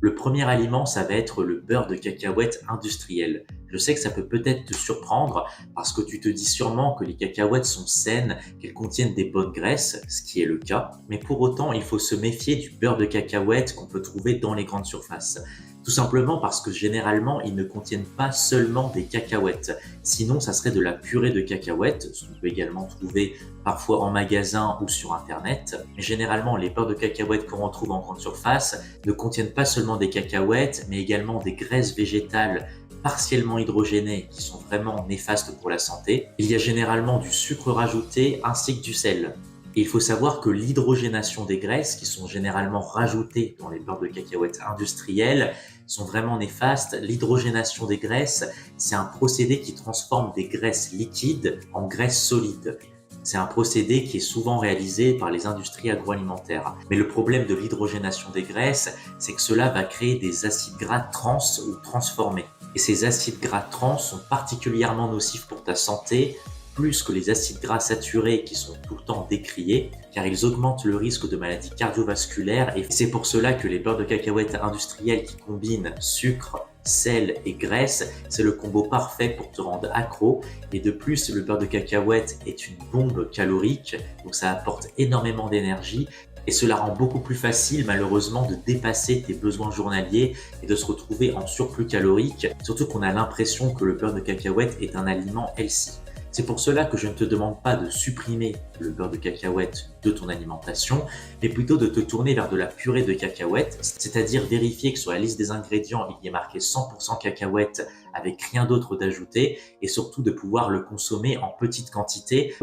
Le premier aliment, ça va être le beurre de cacahuète industriel. Je sais que ça peut peut-être te surprendre parce que tu te dis sûrement que les cacahuètes sont saines, qu'elles contiennent des bonnes graisses, ce qui est le cas. Mais pour autant, il faut se méfier du beurre de cacahuète qu'on peut trouver dans les grandes surfaces. Tout simplement parce que généralement, ils ne contiennent pas seulement des cacahuètes. Sinon, ça serait de la purée de cacahuètes, ce qu'on peut également trouver parfois en magasin ou sur Internet. Mais généralement, les beurres de cacahuètes qu'on retrouve en grande surface ne contiennent pas seulement des cacahuètes, mais également des graisses végétales partiellement hydrogénées qui sont vraiment néfastes pour la santé. Il y a généralement du sucre rajouté ainsi que du sel. Et il faut savoir que l'hydrogénation des graisses, qui sont généralement rajoutées dans les beurres de cacahuètes industriels, sont vraiment néfastes. L'hydrogénation des graisses, c'est un procédé qui transforme des graisses liquides en graisses solides. C'est un procédé qui est souvent réalisé par les industries agroalimentaires. Mais le problème de l'hydrogénation des graisses, c'est que cela va créer des acides gras trans ou transformés. Et ces acides gras trans sont particulièrement nocifs pour ta santé, plus que les acides gras saturés qui sont tout le temps décriés, car ils augmentent le risque de maladies cardiovasculaires et c'est pour cela que les beurres de cacahuètes industriels qui combinent sucre, sel et graisse, c'est le combo parfait pour te rendre accro. Et de plus, le beurre de cacahuète est une bombe calorique, donc ça apporte énormément d'énergie et cela rend beaucoup plus facile malheureusement de dépasser tes besoins journaliers et de se retrouver en surplus calorique, surtout qu'on a l'impression que le beurre de cacahuète est un aliment healthy. C'est pour cela que je ne te demande pas de supprimer le beurre de cacahuète de ton alimentation, mais plutôt de te tourner vers de la purée de cacahuètes, c'est-à-dire vérifier que sur la liste des ingrédients, il y ait marqué 100% cacahuètes avec rien d'autre d'ajouté et surtout de pouvoir le consommer en petite quantité.